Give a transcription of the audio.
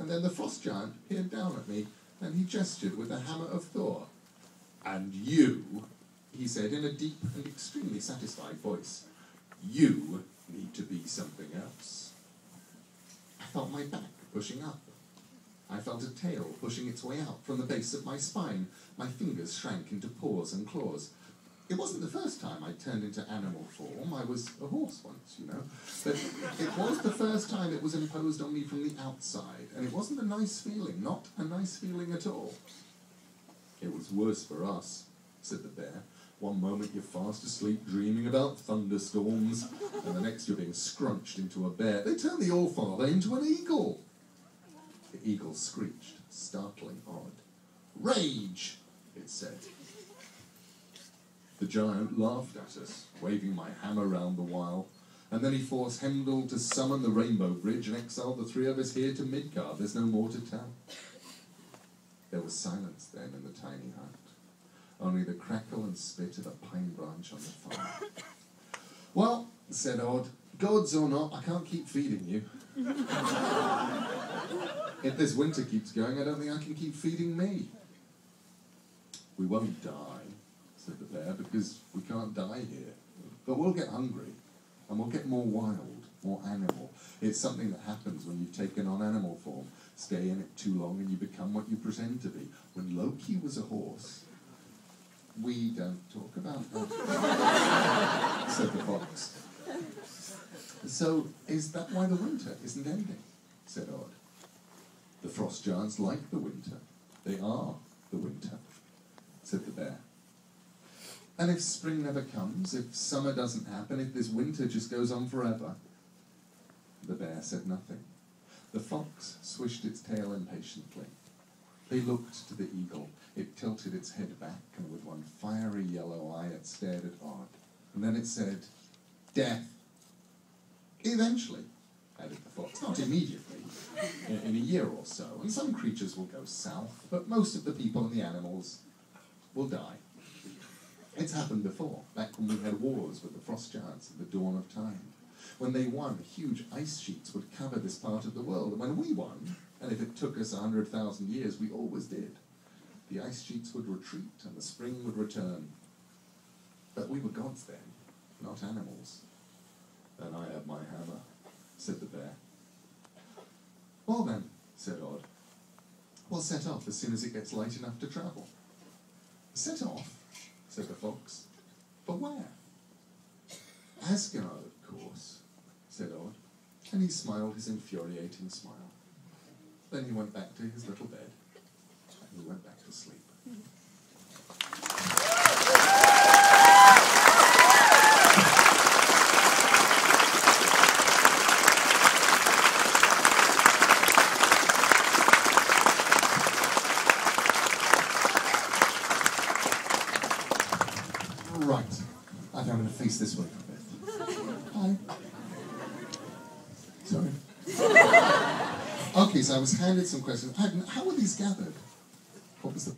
And then the frost giant peered down at me, and he gestured with the hammer of Thor. "And you," he said in a deep and extremely satisfied voice, "you need to be something else." I felt my back pushing up. I felt a tail pushing its way out from the base of my spine. My fingers shrank into paws and claws. It wasn't the first time I'd turned into animal form. I was a horse once, you know. But it was the first time it was imposed on me from the outside. And it wasn't a nice feeling, not a nice feeling at all. "It was worse for us," said the bear. "One moment you're fast asleep dreaming about thunderstorms, and the next you're being scrunched into a bear. They turned the All-Father into an eagle." The eagle screeched, startling odd. "Rage," it said. The giant laughed at us, waving my hammer round the while, and then he forced Heimdall to summon the Rainbow Bridge and exiled the three of us here to Midgard. There's no more to tell. There was silence then in the tiny hut, only the crackle and spit of a pine branch on the fire. "Well," said Odd, "gods or not, I can't keep feeding you. If this winter keeps going, I don't think I can keep feeding me." "We won't die," said the bear, "because we can't die here. But we'll get hungry, and we'll get more wild, more animal. It's something that happens when you've taken on animal form. Stay in it too long and you become what you pretend to be. When Loki was a horse..." "We don't talk about that," said the fox. "So is that why the winter isn't ending?" said Odd. "The frost giants like the winter. They are the winter," said the bear. "And if spring never comes, if summer doesn't happen, if this winter just goes on forever?" The bear said nothing. The fox swished its tail impatiently. They looked to the eagle. It tilted its head back, and with one fiery yellow eye it stared at Odd. And then it said, "Death." "Eventually," added the fox. "Not immediately. In a year or so. And some creatures will go south, but most of the people and the animals will die. It's happened before, back when we had wars with the frost giants at the dawn of time. When they won, huge ice sheets would cover this part of the world. And when we won, and if it took us 100,000 years, we always did, the ice sheets would retreat and the spring would return. But we were gods then, not animals." "Then I have my hammer," said the bear. "Well then," said Odd, "we'll set off as soon as it gets light enough to travel." "Set off?" said the fox. "But where?" "Asgard, of course," said Odd, and he smiled his infuriating smile. Then he went back to his little bed, and he went back to sleep. Right, I think I'm going to face this way for a bit. Hi. Sorry. Okay, so I was handed some questions. How were these gathered? What was the